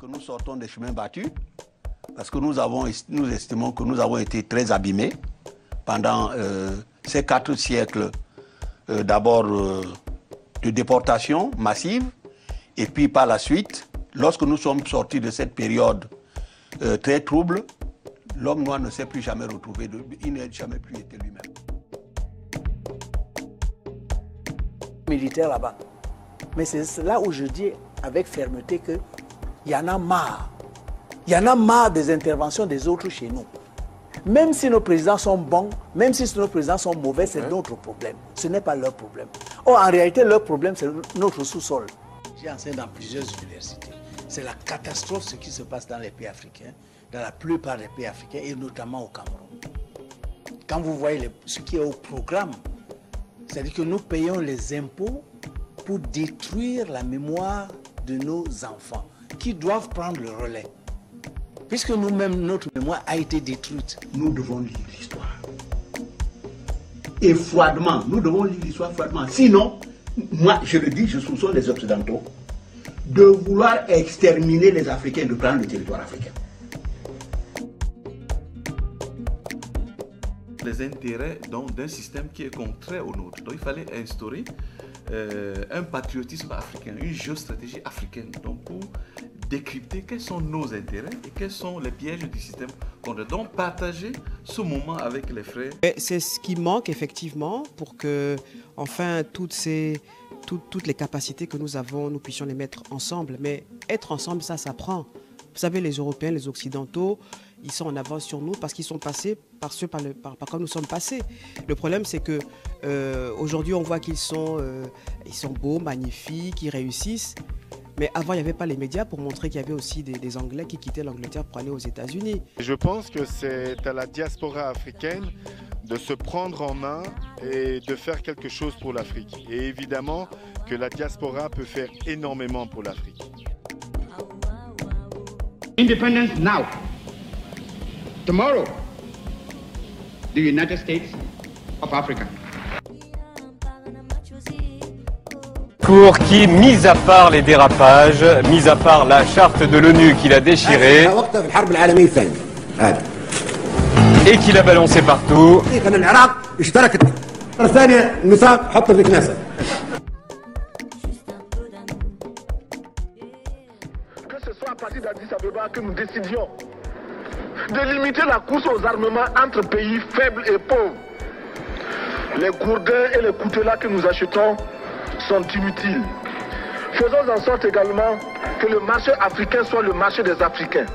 que nous sortons des chemins battus, parce que nous estimons que nous avons été très abîmés pendant ces 4 siècles, d'abord de déportation massive, et puis par la suite, lorsque nous sommes sortis de cette période très trouble, l'homme noir ne s'est plus jamais retrouvé, il n'a jamais plus été lui-même. Militaire là-bas. Mais c'est là où je dis avec fermeté qu'il y en a marre. Il y en a marre des interventions des autres chez nous. Même si nos présidents sont bons, même si nos présidents sont mauvais, c'est notre problème. Ce n'est pas leur problème. Or, en réalité, leur problème, c'est notre sous-sol. J'ai enseigné dans plusieurs universités. C'est la catastrophe ce qui se passe dans les pays africains, dans la plupart des pays africains et notamment au Cameroun. Quand vous voyez ce qui est au programme, c'est-à-dire que nous payons les impôts pour détruire la mémoire de nos enfants qui doivent prendre le relais. Puisque nous-mêmes, notre mémoire a été détruite. Nous devons lire l'histoire. Et froidement, nous devons lire l'histoire froidement. Sinon, moi, je le dis, je soupçonne les Occidentaux de vouloir exterminer les Africains, de prendre le territoire africain. Les intérêts d'un système qui est contraire au nôtre. Donc il fallait instaurer un patriotisme africain, une géostratégie africaine, donc pour décrypter quels sont nos intérêts et quels sont les pièges du système contraire. Donc partager ce moment avec les frères. C'est ce qui manque effectivement pour que, enfin, toutes les capacités que nous avons, nous puissions les mettre ensemble. Mais être ensemble, ça s'apprend. Vous savez, les Européens, les Occidentaux, ils sont en avance sur nous parce qu'ils sont passés par quoi nous sommes passés. Le problème, c'est que aujourd'hui, on voit qu'ils sont beaux, magnifiques, ils réussissent. Mais avant, il n'y avait pas les médias pour montrer qu'il y avait aussi des Anglais qui quittaient l'Angleterre pour aller aux États-Unis. Je pense que c'est à la diaspora africaine de se prendre en main et de faire quelque chose pour l'Afrique. Et évidemment que la diaspora peut faire énormément pour l'Afrique. Independence now. Tomorrow, the United States of Africa. Pour qui, mis à part les dérapages, mis à part la charte de l'ONU qu'il a déchirée et qu'il a balancé partout, que ce soit à partir d'Addis Abeba que nous décidions de limiter la course aux armements entre pays faibles et pauvres. Les gourdins et les coutelas que nous achetons sont inutiles. Faisons en sorte également que le marché africain soit le marché des Africains.